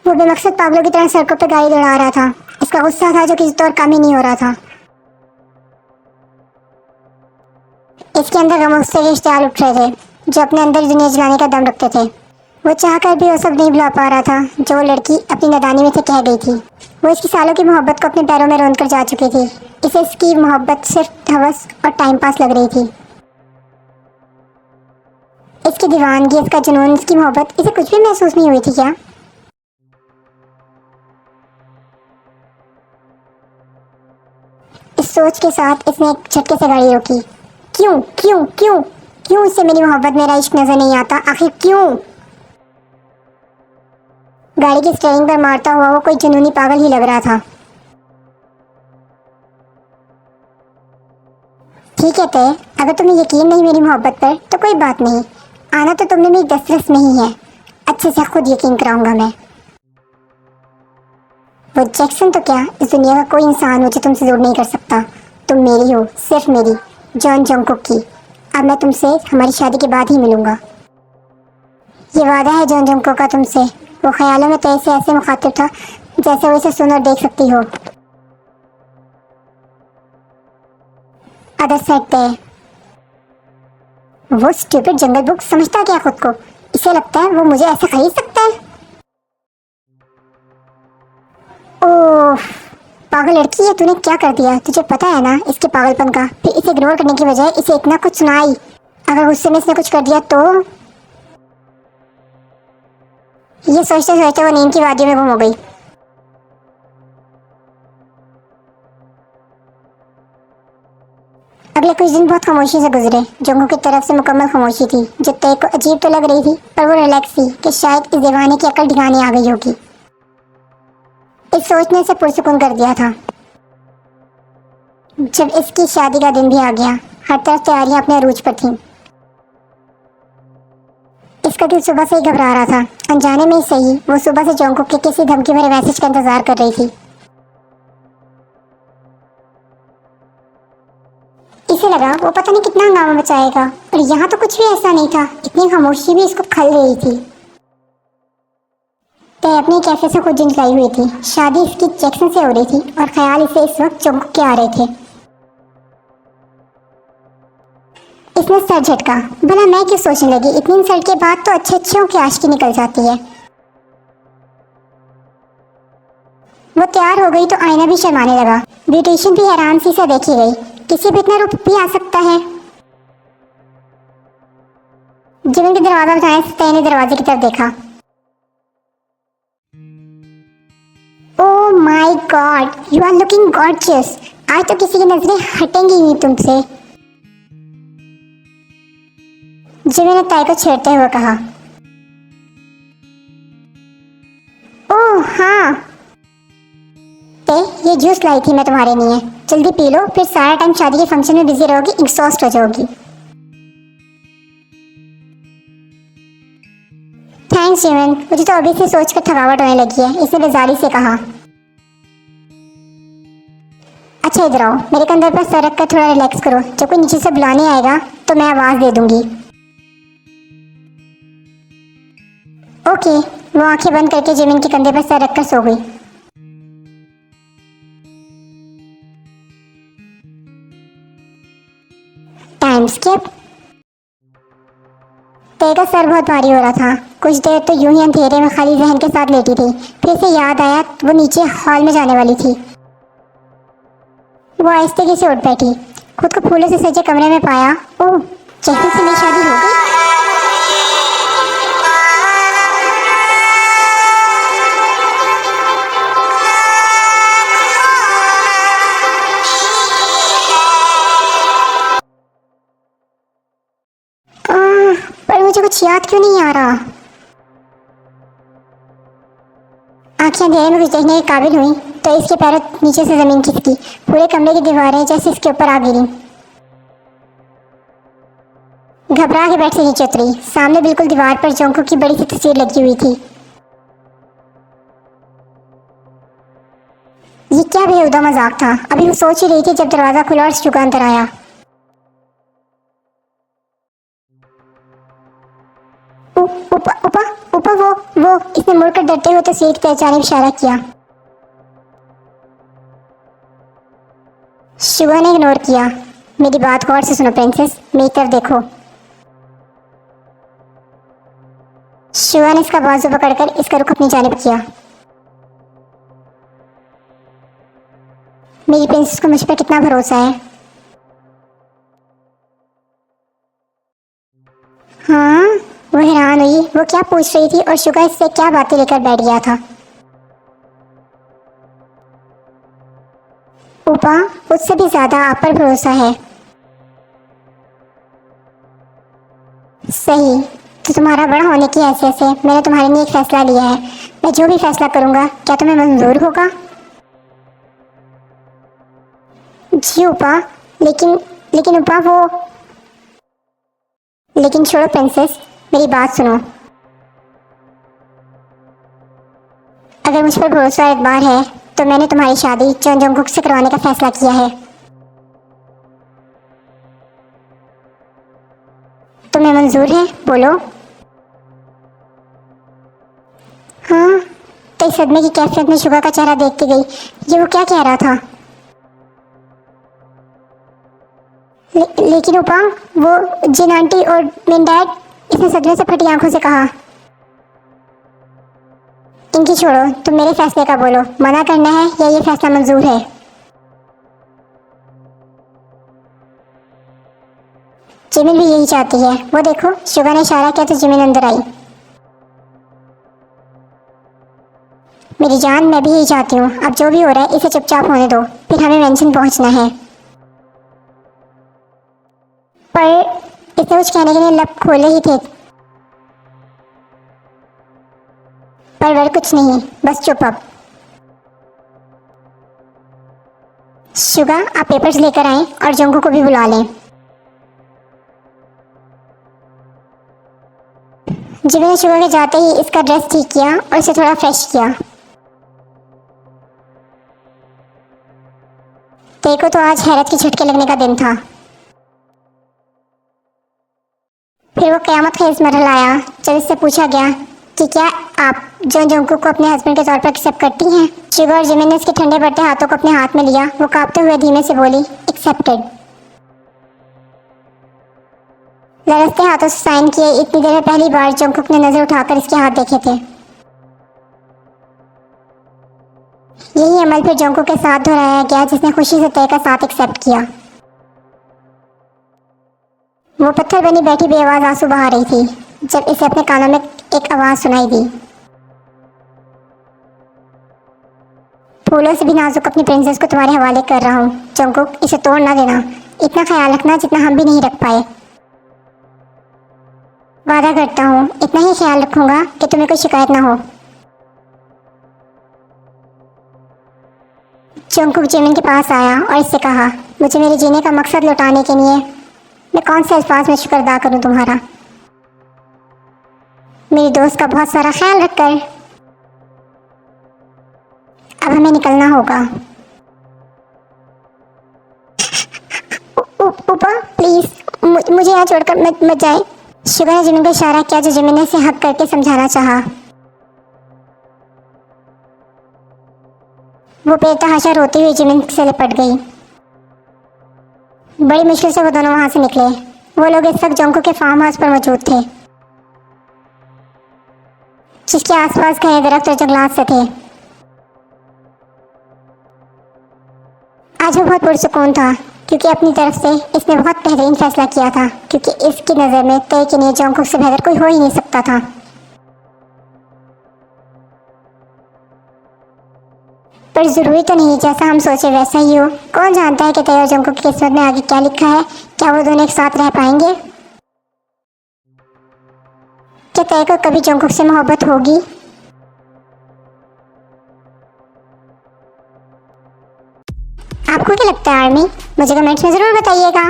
वो बेमकसद पागलों की तरह सड़कों पर गाड़ी दौड़ा रहा था। इसका गुस्सा था जो किसी तौर कम ही नहीं हो रहा था। इसके अंदर गमगुस्से के इश्तिहाल उठ रहे थे जो अपने अंदर दुनिया जलाने का दम रखते थे। वो चाहकर भी वो सब नहीं भुला पा रहा था जो वो लड़की अपनी नादानी में से कह गई थी। वो इसकी सालों की मोहब्बत को अपने पैरों में रौंद कर जा चुकी थी। इसे इसकी मोहब्बत सिर्फ हवस और टाइम पास लग रही थी। इसकी दीवानगी, इसका जुनून, इसकी मोहब्बत, इसे कुछ भी महसूस नहीं हुई थी क्या? इस सोच के साथ इसने एक झटके से गाड़ी रोकी। क्यों क्यों क्यों क्यों इससे मेरी मोहब्बत, मेरा इश्क नजर नहीं आता? आखिर क्यों? गाड़ी की स्टीयरिंग पर मारता हुआ वो कोई जुनूनी पागल ही लग रहा था। ठीक है तय, अगर तुम्हें यकीन नहीं मेरी मोहब्बत पर तो कोई बात नहीं। आना तो तुमने मेरी दस्तरस में ही है। अच्छे से खुद यकीन कराऊंगा मैं। वो जैक्सन तो क्या, इस दुनिया का कोई इंसान मुझे तुमसे दूर नहीं कर सकता। तुम मेरी हो, सिर्फ मेरी, जॉन जंगकुक की। अब मैं तुमसे हमारी शादी के बाद ही मिलूंगा। ये वादा है जॉन जंगकुक का तुमसे। वो ख्यालों में तय से ऐसे मुखातिब था जैसे वो इसे सुन और देख सकती हो। अदर साइड तय। वो स्टूपिड जंगल बुक समझता क्या खुद को? इसे लगता है वो मुझे ऐसे खरीद सकता है। ओह पागल लड़की है, तूने क्या कर दिया? तुझे पता है ना इसके पागलपन का। फिर इसे इग्नोर करने की बजाय इसे इतना कुछ सुनाई। अगर गुस्से में इसने कुछ कर दिया तो? ये सोचते सोचते वो नींद की वादियों में गुम हो गई। अगले कुछ दिन बहुत खामोशी से गुजरे। जंगू की तरफ से मुकम्मल खामोशी थी जो तय को अजीब तो लग रही थी, पर वो रिलैक्स थी कि शायद इस दीवाने की अकल ठिकाने आ गई होगी। इस सोच ने इसे पुरसुकून कर दिया था। जब इसकी शादी का दिन भी आ गया, हर तरफ तैयारियां अपने अरूज पर थीं। इसका दिल सुबह से ही घबरा रहा था। अनजाने में ही सही, वो सुबह से जोंगकुक के किसी धमकी भरे मैसेज का इंतजार कर रही थी। इसे लगा वो पता नहीं कितना हंगामा मचाएगा, और यहाँ तो कुछ भी ऐसा नहीं था। इतनी खामोशी भी इसको खल रही थी। तय अपने कैफे से खुद जिंदलाई हुई थी। शादी इसकी जैक्सन से हो रही थी और ख्याल इसे इस वक्त जोंगकुक के आ रहे थे। इसने सर झटका। भला मैं क्यों सोचने लगी, इतनी इंसल्ट के बाद तो अच्छे अच्छों की आशिकी निकल जाती है। वो तैयार हो गई तो आईना भी शर्माने लगा। ब्यूटिशियन भी हैरान सी से देखी गई। किसी भी इतना रूप भी आ सकता है? जीवन के दरवाजा बजाने से तय ने दरवाजे की तरफ देखा। Oh my god, you are looking gorgeous. आज तो किसी की नजरें हटेंगी नहीं तुमसे। जिमी ने ताई को छेड़ते हुए कहा। ओह हाँ ते, ये जूस लाई थी मैं तुम्हारे लिए। जल्दी पी लो, फिर सारा टाइम शादी के फंक्शन में बिजी रहोगी, एग्जॉस्ट हो जाओगी। थैंक्स जिमिन, मुझे तो अभी से सोचकर थकावट होने लगी है, इसने बेजारी से कहा। अच्छा इधर आओ, मेरे कंधे पर सर रखकर थोड़ा रिलैक्स करो। जब कोई नीचे से बुलाने आएगा तो मैं आवाज दे दूंगी। ओके। वो आंखें बंद करके जिमिन के कंधे पर सर रखकर सो गई। Time skip. तय का सर बहुत भारी हो रहा था। कुछ देर तो यूं ही अंधेरे में खाली जहन के साथ लेटी थी। फिर से याद आया वो नीचे हॉल में जाने वाली थी। वो आहिस्ते से उठ बैठी। खुद को फूलों से सजे कमरे में पाया। ओह, जैसे से मेरी शादी हो गई। पर मुझे कुछ याद क्यों नहीं आ रहा? आंखें अंधेरे में कुछ देखने के काबिल हुई तो इसके पैरों नीचे से जमीन खिसकी। पूरे कमरे की दीवारें जैसे इसके ऊपर आ गिरी। घबरा के बेड से नीचे उतरी। सामने बिल्कुल दीवार पर जोंगकुक की बड़ी सी तस्वीर लगी हुई थी। ये क्या बेहुदा मजाक था? अभी वो सोच ही रही थी जब दरवाजा खुला और शुगा अंदर आया। उपा उपा उपा वो इसने मुड़कर डरते हुए तस्वीर की जानिब इशारा किया। शुगा ने इग्नोर किया। मेरी बात गौर से सुनो प्रिंसेस, मेरी तरफ देखो। शुगा ने इसका बाजू पकड़कर इसका रुख अपनी जानिब किया। मेरी प्रिंसेस को मुझ पर कितना भरोसा है। हाँ, वो हैरान हुई। वो क्या पूछ रही थी और शुगा इससे क्या बातें लेकर बैठ गया था। उपा, उससे भी ज्यादा आप पर भरोसा है। सही, तो तुम्हारा बड़ा होने की हैसियत से मैंने तुम्हारे लिए एक फैसला लिया है। मैं जो भी फैसला करूंगा क्या तुम्हें मंजूर होगा? जी उपा, लेकिन उपा वो। लेकिन छोड़ो प्रिंसेस, मेरी बात सुनो। अगर मुझ पर भरोसा और एतबार है तो मैंने तुम्हारी शादी चन जंगकुक से करवाने का फैसला किया है। तुम्हें मंजूर है? बोलो। हाँ, कई सदमे की कैफियत में शुगा का चेहरा देखती गई। ये वो क्या कह रहा था? लेकिन उपा, वो जिन आंटी और मेन डैड, इसने सदमे से फटी आंखों से कहा। इनकी छोड़ो, तुम मेरे फैसले का बोलो। मना करना है या ये फैसला मंजूर है? जिमिन भी यही चाहती है। वो देखो, शुगा ने इशारा किया तो जिमिन अंदर आई। मेरी जान, मैं भी यही चाहती हूँ। अब जो भी हो रहा है इसे चुपचाप होने दो, फिर हमें मेंशन पहुंचना है। पर इसने कुछ कहने के लिए लब खोले ही थे, पर वह कुछ नहीं, बस चुप। अब शुगा, आप पेपर्स लेकर आएं और जंगू को भी बुला लें। जिमी ने शुगा के जाते ही इसका ड्रेस ठीक किया और इसे थोड़ा फ्रेश किया। देखो तो आज हैरत के झटके लगने का दिन था। फिर वो क़यामत का इस मरहला आया जब इससे पूछा गया कि क्या आप जॉन जंगकुक को अपने हस्बैंड के तौर पर एक्सेप्ट करती हैं? शुगा और जिमिन ने इसके ठंडे बढ़ते हाथों को अपने हाथ में लिया। वो कांपते हुए धीमे से बोली, एक्सेप्टेड। लरजते हाथों से साइन किए। इतनी देर में पहली बार जंगकुक ने नजर उठाकर इसके हाथ देखे थे। यही अमल फिर जंगकुक के साथ दोहराया गया जिसने खुशी से तय का साथ एक्सेप्ट किया। वो पत्थर बनी बैठी बेआवाज आंसू बहा रही थी जब इसे अपने कानों में एक आवाज सुनाई दी। फूलों से भी नाजुक अपनी प्रिंसेस को तुम्हारे हवाले कर रहा हूँ जंगकुक, इसे तोड़ ना देना। इतना ख्याल रखना जितना हम भी नहीं रख पाए। वादा करता हूँ इतना ही ख्याल रखूंगा कि तुम्हें कोई शिकायत ना हो। जंगकुक जिमिन के पास आया और इससे कहा, मुझे मेरे जीने का मकसद लौटाने के लिए मैं कौन से अल्फाज में शुक्र अदा करूँ तुम्हारा। मेरी दोस्त का बहुत सारा ख्याल रखकर अब हमें निकलना होगा। ऊपर प्लीज मुझे यहाँ छोड़कर मत जाए। शुगा ने जिमिन को इशारा किया जो जिमिन ने इसे हक करके समझाना चाहा। वो बेतहाशा रोती हुई जिमिन से लिपट गई। बड़ी मुश्किल से वो दोनों वहां से निकले। वो लोग इस वक्त जंगकुक के फार्म हाउस पर मौजूद थे जिसके आसपास घने दरख्त और जंगलात से थे। आज वो बहुत पुरसुकून था क्योंकि अपनी तरफ से इसने बहुत बेहतरीन फैसला किया था, क्योंकि इसकी नज़र में तय के लिए जंगकुक से बेहतर कोई हो ही नहीं सकता था। पर ज़रूरी तो नहीं जैसा हम सोचे वैसा ही हो। कौन जानता है कि तय और जंगकुक की किस्मत में आगे क्या लिखा है। क्या वो दोनों एक साथ रह पाएंगे? क्या तय को कभी जंगकुक से मोहब्बत होगी? आपको क्या लगता है आर्मी? मुझे कमेंट्स में ज़रूर बताइएगा।